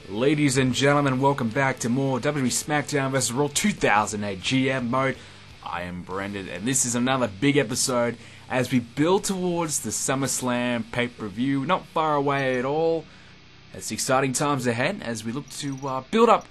Ladies and gentlemen, welcome back to more WWE Smackdown vs. Raw 2008 GM mode. I am Brendan, and this is another big episode as we build towards the SummerSlam pay-per-view. Not far away at all. It's exciting times ahead as we look to build up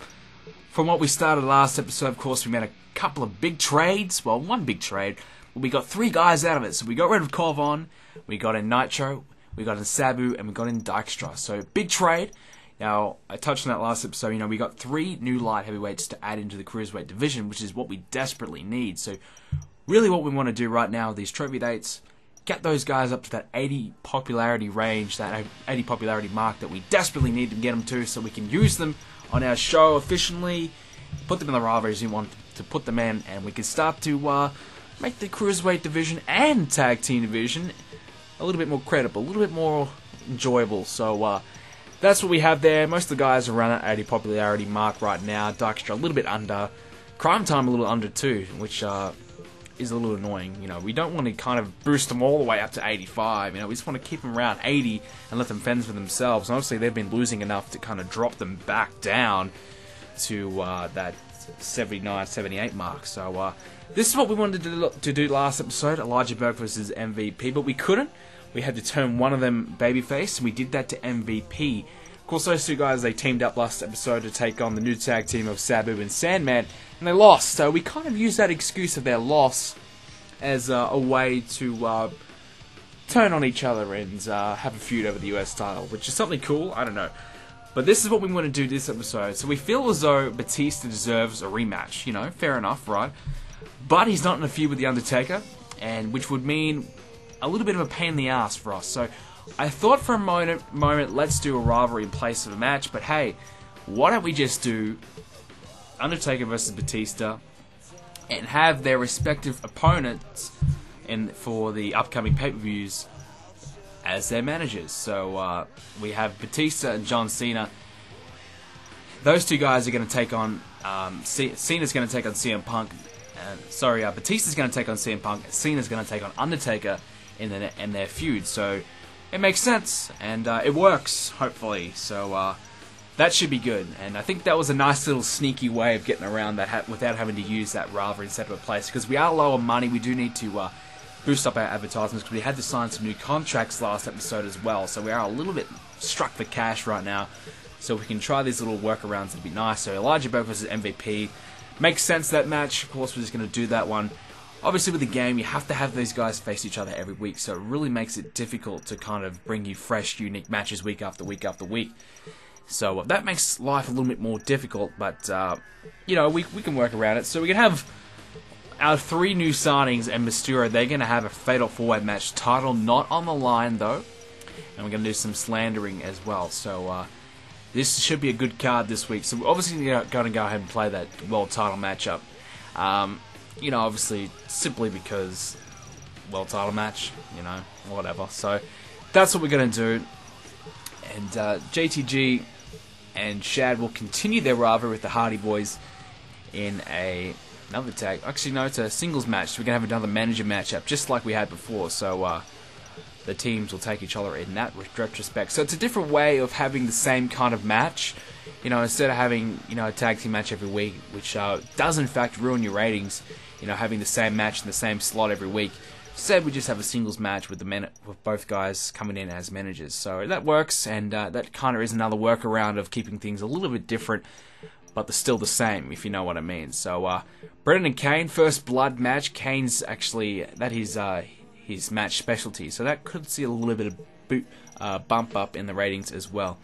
from what we started last episode. Of course, we made a couple of big trades. Well, one big trade. But we got three guys out of it. So we got rid of Corvon, we got in Nitro, we got in Sabu, and we got in Dykstra. So big trade. Now, I touched on that last episode, we got three new light heavyweights to add into the Cruiserweight division, which is what we desperately need. So, really what we want to do right now with these trophy dates, get those guys up to that 80 popularity range, that 80 popularity mark that we desperately need to get them to, so we can use them on our show efficiently, put them in the rivalries we want to put them in, and we can start to make the Cruiserweight division and Tag Team division a little bit more credible, a little bit more enjoyable. So, that's what we have there. Most of the guys are around that 80 popularity mark right now. Dykstra a little bit under. Crime Time a little under too, which is a little annoying. We don't want to kind of boost them all the way up to 85. We just want to keep them around 80 and let them fend for themselves. And obviously, they've been losing enough to kind of drop them back down to that 79, 78 mark. So this is what we wanted to do last episode. Elijah Burke versus MVP, but we couldn't. We had to turn one of them babyface, and we did that to MVP. Of course, those two guys, they teamed up last episode to take on the new tag team of Sabu and Sandman, and they lost. So we kind of used that excuse of their loss as a way to turn on each other and have a feud over the US title, which is something cool. I don't know. But this is what we want to do this episode. So we feel as though Batista deserves a rematch. Fair enough, right? But he's not in a feud with the Undertaker, and which would mean a little bit of a pain in the ass for us. So I thought for a moment, let's do a rivalry in place of a match. But hey, why don't we just do Undertaker versus Batista and have their respective opponents for the upcoming pay-per-views as their managers. So we have Batista and John Cena. Those two guys are going to take on Cena's going to take on CM Punk. Batista's going to take on CM Punk. Cena's going to take on Undertaker in their feud. So it makes sense, and it works, hopefully. So that should be good. And I think that was a nice little sneaky way of getting around that without having to use that rivalry instead of a place. Because we are low on money, we do need to boost up our advertisements, because we had to sign some new contracts last episode as well. So we are a little bit struck for cash right now. So we can try these little workarounds, it'd be nice. So Elijah Burke versus MVP. Makes sense, that match. Of course, we're just going to do that one. Obviously, with the game, you have to have these guys face each other every week, so it really makes it difficult to kind of bring you fresh, unique matches week after week after week. So that makes life a little bit more difficult, but, we can work around it. So we can have our three new signings and Mysterio. They're going to have a Fatal 4-Way match, title not on the line, though. And we're going to do some slandering as well. So this should be a good card this week. So we're obviously going to go ahead and play that world title matchup. Obviously, simply because world title match, whatever. So that's what we're going to do. And JTG and Shad will continue their rivalry with the Hardy Boys in another tag. Actually, no, it's a singles match. So we're going to have another manager matchup, just like we had before. So the teams will take each other in that retrospect. So it's a different way of having the same kind of match. Instead of having, a tag team match every week, which does in fact ruin your ratings, having the same match in the same slot every week. Instead, we just have a singles match with with both guys coming in as managers. So that works, and that kind of is another workaround of keeping things a little bit different, but they're still the same, if you know what I mean. So, Brendan and Kane, first blood match. Kane's actually, that is his match specialty, so that could see a little bit of bump up in the ratings as well.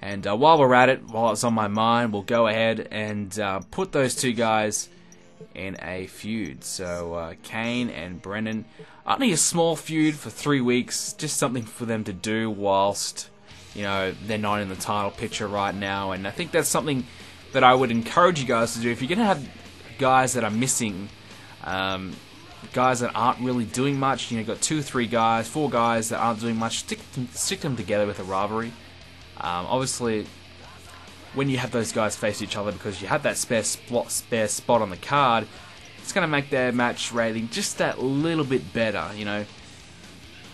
And while we're at it, while it's on my mind, we'll go ahead and put those two guys in a feud. So Kane and Brendan, only a small feud for 3 weeks, just something for them to do whilst they're not in the title picture right now. And I think that's something that I would encourage you guys to do. If you're going to have guys that are missing, guys that aren't really doing much, you've got 2, 3 guys, 4 guys that aren't doing much, stick them together with a rivalry. Obviously, when you have those guys face each other, because you have that spare spot on the card, it's going to make their match rating just that little bit better,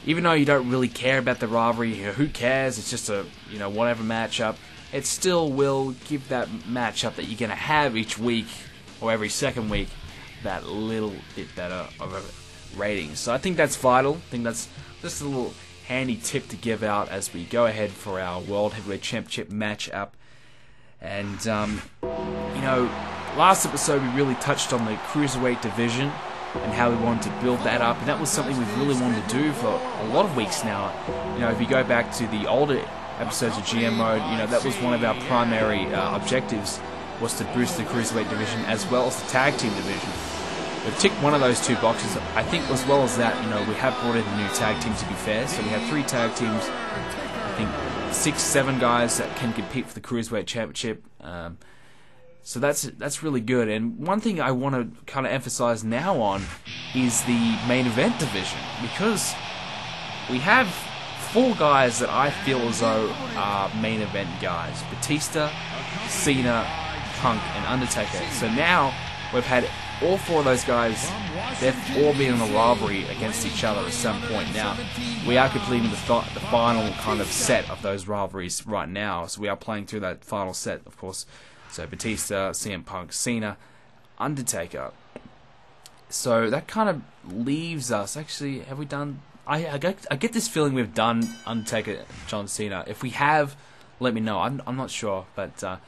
Even though you don't really care about the rivalry, who cares? It's just a, whatever matchup. it still will give that matchup that you're going to have each week or every second week that little bit better of a rating. So I think that's vital. I think that's just a little handy tip to give out as we go ahead for our World Heavyweight Championship matchup. And, you know, last episode we really touched on the Cruiserweight division and how we wanted to build that up, and that was something we've really wanted to do for a lot of weeks now. You know, if you go back to the older episodes of GM Mode, you know, that was one of our primary objectives, was to boost the Cruiserweight division as well as the Tag Team division. We've ticked one of those two boxes. I think as well as that, you know, we have brought in a new tag team, to be fair, so we have 3 tag teams, I think 6, 7 guys that can compete for the Cruiserweight Championship. So that's really good. And one thing I want to kind of emphasize now on is the main event division, because we have 4 guys that I feel as though are main event guys: Batista, Cena, Punk, and Undertaker. So now we've had all 4 of those guys. They've all been in a rivalry against each other at some point. Now we are completing the final kind of set of those rivalries right now. So we are playing through that final set, of course. So Batista, CM Punk, Cena, Undertaker. So that kind of leaves us. Actually, have we done? I get this feeling we've done Undertaker, John Cena. If we have, let me know. I'm not sure, but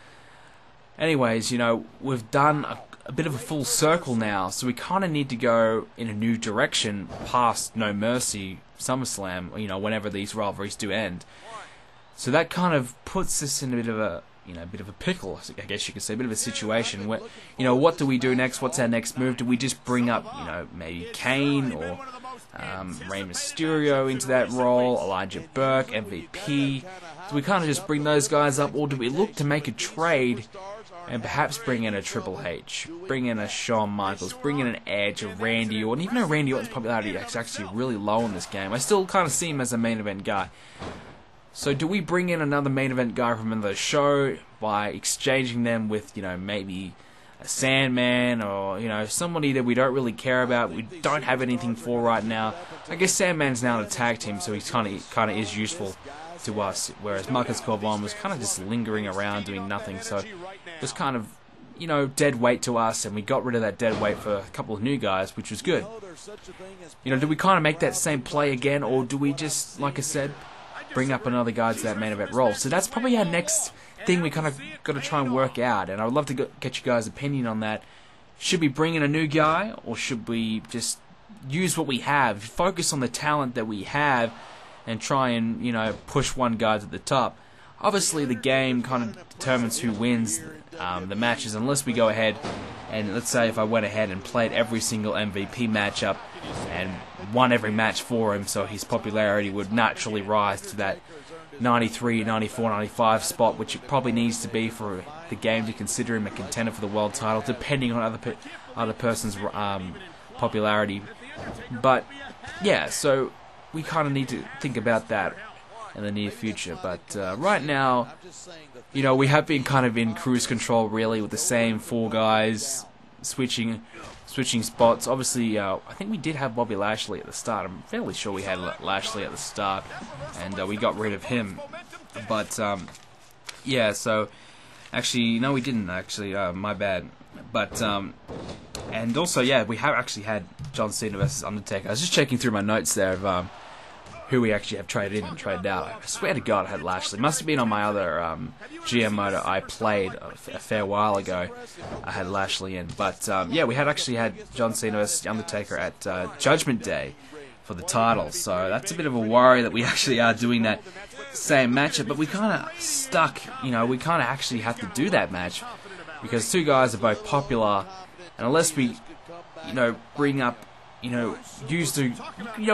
anyways, you know, we've done a bit of a full circle now. So we kind of need to go in a new direction past No Mercy, SummerSlam. You know, whenever these rivalries do end. So that kind of puts us in a bit of a pickle, I guess you could say, a bit of a situation where, you know, what do we do next? What's our next move? Do we just bring up, you know, maybe Kane or Rey Mysterio into that role, Elijah Burke, MVP? Do we kind of just bring those guys up, or do we look to make a trade and perhaps bring in a Triple H, bring in a Shawn Michaels, bring in an Edge, a Randy Orton? Even though Randy Orton's popularity is actually really low in this game, I still kind of see him as a main event guy. So do we bring in another main event guy from another show by exchanging them with, you know, maybe a Sandman or, you know, somebody that we don't really care about, we don't have anything for right now? I guess Sandman's now in a tag team, so he's kind of is useful to us, whereas Marcus Corvon was kind of just lingering around doing nothing, so it was kind of, you know, dead weight to us, and we got rid of that dead weight for a couple of new guys, which was good. You know, do we kind of make that same play again, or do we just, like I said, bring up another guy to that main event role? So that's probably our next thing we kind of got to try and work out, and I would love to get you guys' opinion on that. Should we bring in a new guy, or should we just use what we have, focus on the talent that we have, and try and, you know, push one guy to the top? Obviously, the game kind of determines who wins the matches, unless we go ahead and, let's say if I went ahead and played every single MVP matchup and won every match for him, so his popularity would naturally rise to that 93, 94, 95 spot, which it probably needs to be for the game to consider him a contender for the world title, depending on other person's popularity. But yeah, so we kind of need to think about that in the near future. But right now, you know, we have been kind of in cruise control, really, with the same 4 guys switching spots. Obviously, I think we did have Bobby Lashley at the start. I'm fairly sure we had Lashley at the start, and we got rid of him. But yeah, so actually, no, we didn't. Actually, my bad. But and also, yeah, we have actually had John Cena versus Undertaker. I was just checking through my notes there of who we actually have traded in and traded out. I swear to God I had Lashley. Must have been on my other GM mode I played a fair while ago. I had Lashley in. But yeah, we had actually had John Cena versus Undertaker at Judgment Day for the title. So that's a bit of a worry that we actually are doing that same matchup. But we kind of stuck, you know, we kind of actually have to do that match because 2 guys are both popular. And unless we, you know, bring up, you know,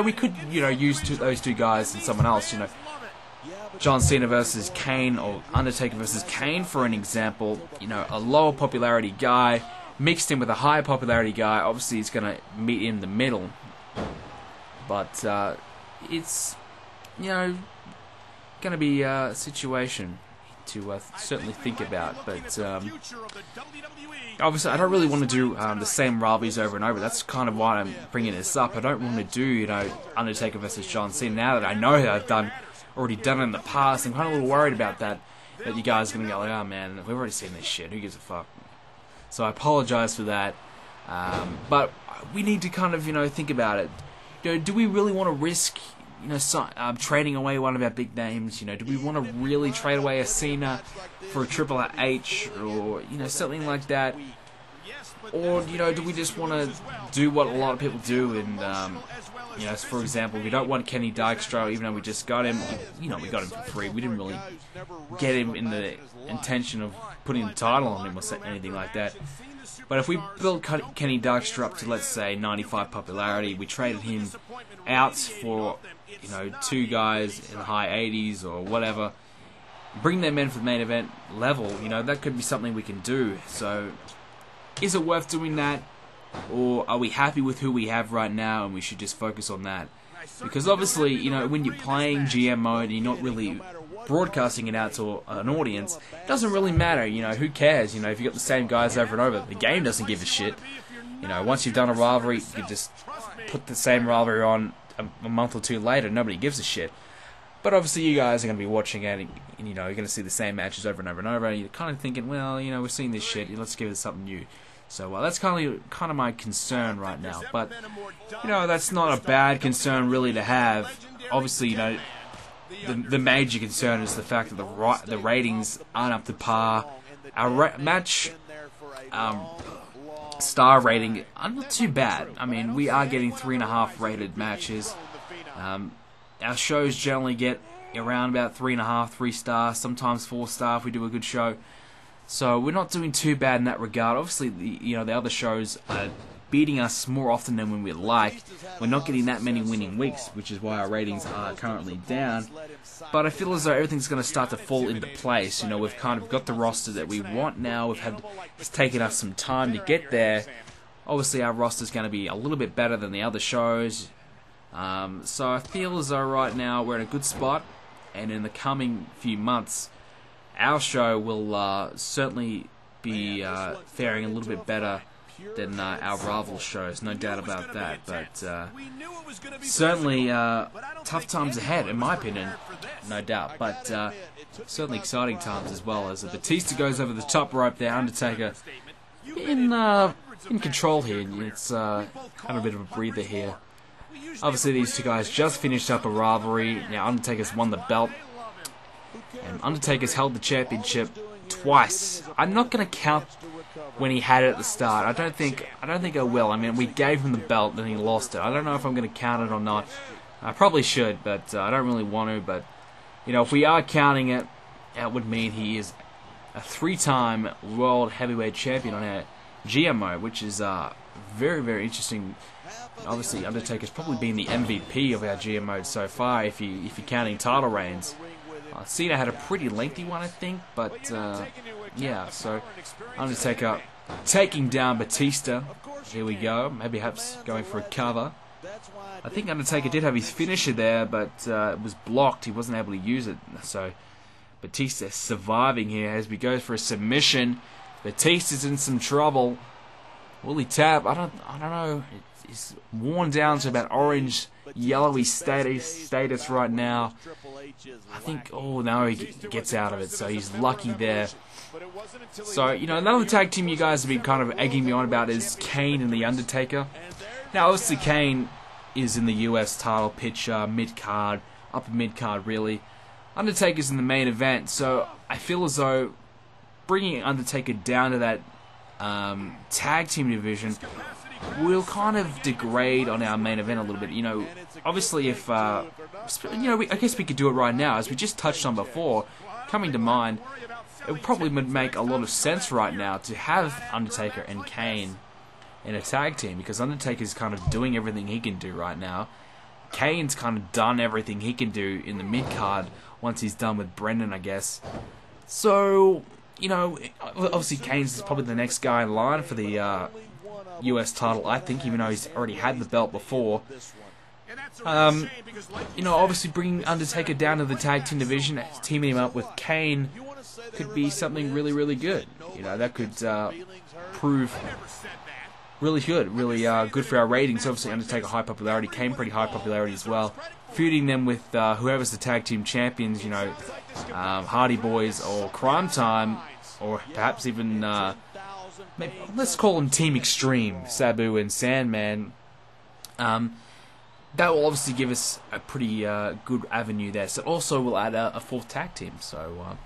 we could, you know, use those 2 guys and someone else, you know, John Cena versus Kane or Undertaker versus Kane, for an example. You know, a lower popularity guy mixed in with a higher popularity guy, obviously he's going to meet in the middle. But it's, you know, going to be a situation to certainly think about. But obviously, I don't really want to do the same rivalries over and over. That's kind of why I'm bringing this up. I don't want to do, you know, Undertaker versus John Cena. Now that I know that I've already done it in the past, I'm kind of a little worried about that. that you guys are going to go like, oh man, we've already seen this shit, who gives a fuck? So I apologize for that. But we need to kind of, think about it. Do we really want to risk, trading away one of our big names? Do we want to really trade away a Cena for a Triple H or, something like that? Or, do we just want to do what a lot of people do and, for example, we don't want Kenny Dykstra, even though we just got him, we got him for free. We didn't really get him in the intention of putting the title on him or anything like that. But if we built Kenny Dykstra up to, let's say, 95 popularity, we traded him out for, two guys in the high 80s or whatever, bring them in for the main event level, that could be something we can do. So, is it worth doing that? Or are we happy with who we have right now and we should just focus on that? Because obviously, when you're playing GM mode and you're not really broadcasting it out to an audience, it doesn't really matter, who cares? If you've got the same guys over and over, the game doesn't give a shit. Once you've done a rivalry, you can just put the same rivalry on a month or two later, nobody gives a shit. But obviously you guys are going to be watching it and you're going to see the same matches over and over and over, and you're kind of thinking, well, we've seen this shit, let's give it something new. So that's kind of my concern right now. But, that's not a bad concern really to have. Obviously, the major concern is the fact that the ratings aren't up to par. Our match star rating are not too bad. I mean, we are getting 3.5 rated matches. Our shows generally get around about 3.5, 3 stars, sometimes 4 stars if we do a good show. So we're not doing too bad in that regard. Obviously, the other shows are beating us more often than we would like. We're not getting that many winning weeks, which is why our ratings are currently down. But I feel as though everything's going to start to fall into place. We've kind of got the roster that we want now. It's taken us some time to get there. Obviously, our roster's going to be a little bit better than the other shows. So I feel as though right now we're in a good spot, and in the coming few months, our show will certainly be faring a little bit better than our rival shows, no doubt about that. But certainly tough times ahead, in my opinion, no doubt. But certainly exciting times as well, as Batista goes over the top rope there. Undertaker in control here. It's kind of a bit of a breather here. Obviously, these two guys just finished up a rivalry. Now Undertaker's won the belt. And Undertaker's held the championship twice. I'm not going to count when he had it at the start. I don't think I will. I mean, we gave him the belt, then he lost it. I don't know if I'm going to count it or not. I probably should, but I don't really want to. But if we are counting it, that would mean he is a 3-time World Heavyweight Champion on our GMO, which is very, very interesting. Obviously, Undertaker's probably been the MVP of our GM mode so far, if you're counting title reigns. Cena had a pretty lengthy one, I think, but yeah. So Undertaker taking down Batista. Here we go. Maybe perhaps going for a cover. I think Undertaker did have his finisher there, but it was blocked. He wasn't able to use it. So Batista surviving here as we go for a submission. Batista's in some trouble. Will he tap? I don't know. He's worn down to about orange, yellowy status right now. I think, oh no, he gets out of it, so he's lucky there. So, another tag team you guys have been kind of egging me on about is Kane and The Undertaker. Now, obviously, Kane is in the US title picture, mid-card, upper mid-card, really. Undertaker's in the main event, so I feel as though bringing Undertaker down to that tag team division will kind of degrade on our main event a little bit. Obviously, if I guess we could do it right now, as we just touched on before. Coming to mind, it probably would make a lot of sense right now to have Undertaker and Kane in a tag team, because Undertaker's kind of doing everything he can do right now. Kane's kind of done everything he can do in the mid card once he's done with Brendan, I guess. So, obviously Kane's probably the next guy in line for the US title, I think, even though he's already had the belt before. Obviously bringing Undertaker down to the tag team division, teaming him up with Kane, could be something really, really good. That could prove really good, really good for our ratings. Obviously, Undertaker high popularity, Kane pretty high popularity as well. Feuding them with whoever's the tag team champions, you know, Hardy Boys or Crime Time, or perhaps even maybe, let's call them Team Extreme, Sabu and Sandman. That will obviously give us a pretty good avenue there. So also we'll add a fourth tag team. So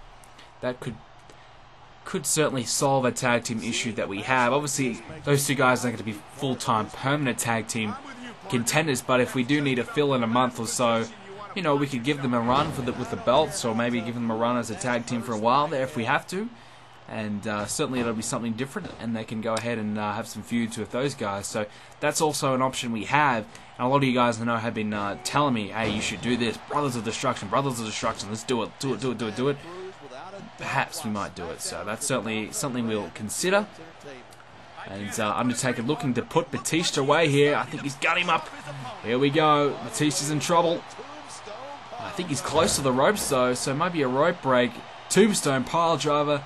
that could certainly solve a tag team issue that we have. Obviously, those two guys are going to be full-time permanent tag team contenders, but if we do need a fill in a month or so, you know, we could give them a run with the belts, or maybe give them a run as a tag team for a while there if we have to. And certainly it'll be something different, and they can go ahead and have some feuds with those guys. So that's also an option we have. And a lot of you guys I know have been telling me, hey, you should do this. Brothers of Destruction, let's do it. Perhaps we might do it. So that's certainly something we'll consider. And Undertaker looking to put Batista away here. I think he's got him up. Here we go. Batista's in trouble. I think he's close to the ropes though, so maybe a rope break. Tombstone pile driver.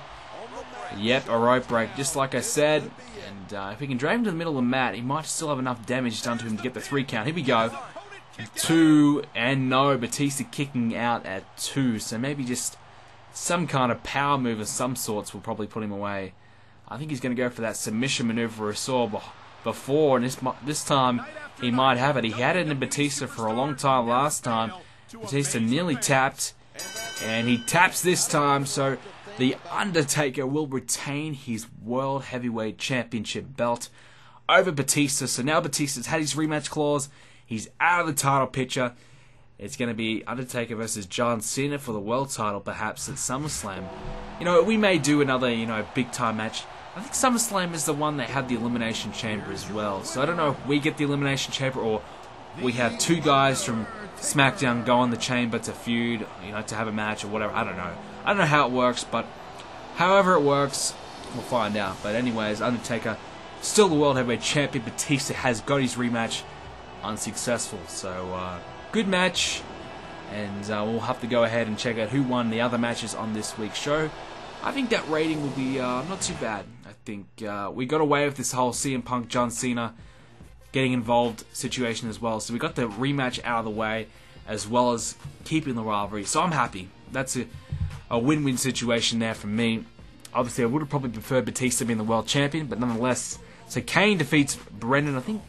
Yep, a rope break, just like I said. And if we can drag him to the middle of the mat, he might still have enough damage done to him to get the 3 count. Here we go. 2, and no, Batista kicking out at 2. So maybe just some kind of power move of some sorts will probably put him away. I think he's going to go for that submission maneuver we saw before, and this time he might have it. He had it in Batista for a long time last time. Batista nearly tapped, and he taps this time, so the Undertaker will retain his World Heavyweight Championship belt over Batista. So now Batista's had his rematch clause. He's out of the title picture. It's going to be Undertaker versus John Cena for the world title, perhaps at SummerSlam. You know, we may do another, you know, big-time match. I think SummerSlam is the one that had the Elimination Chamber as well. So I don't know if we get the Elimination Chamber or we have 2 guys from Smackdown go on the Chamber to feud, you know, to have a match or whatever. I don't know. I don't know how it works, but however it works, we'll find out. But anyways, Undertaker, still the World Heavyweight Champion. Batista has got his rematch unsuccessful. So, good match. And we'll have to go ahead and check out who won the other matches on this week's show. I think that rating will be not too bad. I think we got away with this whole CM Punk, John Cena getting involved situation as well. So we got the rematch out of the way, as well as keeping the rivalry. So I'm happy. That's a win-win situation there for me. Obviously, I would have probably preferred Batista being the world champion, but nonetheless. So Kane defeats Brendan. I think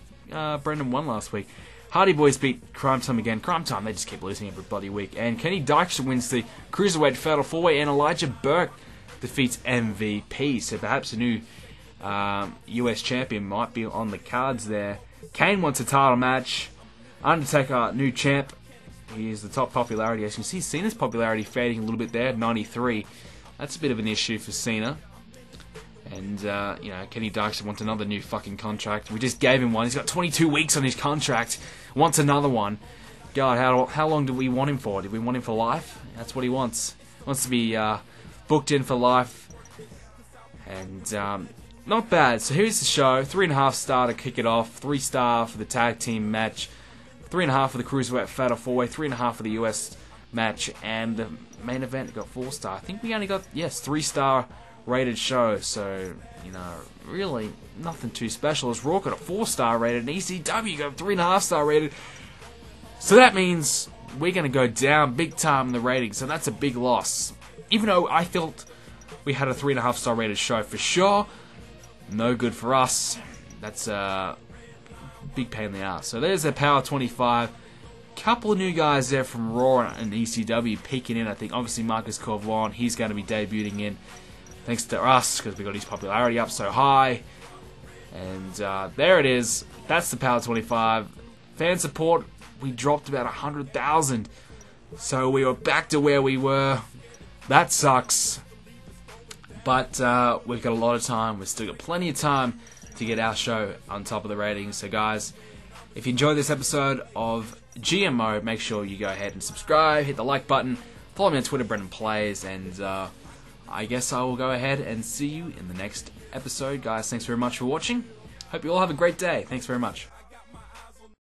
Brendan won last week. Hardy Boys beat Crime Time again. Crime Time, they just keep losing every bloody week. And Kenny Dykstra wins the Cruiserweight Fatal 4-Way, and Elijah Burke defeats MVP. So perhaps a new US champion might be on the cards there. Kane wants a title match. Undertaker, new champ. He is the top popularity. As you can see, Cena's popularity fading a little bit there, 93. That's a bit of an issue for Cena. And, you know, Kenny Dykstra wants another new fucking contract. We just gave him one. He's got 22 weeks on his contract. Wants another one. God, how long did we want him for? Did we want him for life? That's what he wants. Wants to be booked in for life. And, not bad. So here's the show. 3.5 star to kick it off. 3 star for the tag team match. 3.5 for the Cruiserweight Fatal 4-Way. 3.5 for the US match. And the main event got 4 star. I think we only got, 3 star rated show. So, you know, really nothing too special. As Raw got a 4 star rated. And ECW got a 3.5 star rated. So that means we're going to go down big time in the ratings. So that's a big loss. Even though I felt we had a 3.5 star rated show for sure. No good for us. That's a big pain in the ass. So there's the Power 25. Couple of new guys there from Raw and ECW peeking in. I think obviously Marcus Corvon, he's going to be debuting in thanks to us because we got his popularity up so high. And there it is. That's the Power 25. Fan support, we dropped about 100,000. So we were back to where we were. That sucks. But we've got a lot of time. We've still got plenty of time to get our show on top of the ratings. So guys, if you enjoyed this episode of GMO, make sure you go ahead and subscribe, hit the like button, follow me on Twitter, BrendenPlayz, and I guess I will go ahead and see you in the next episode. Guys, thanks very much for watching. Hope you all have a great day. Thanks very much.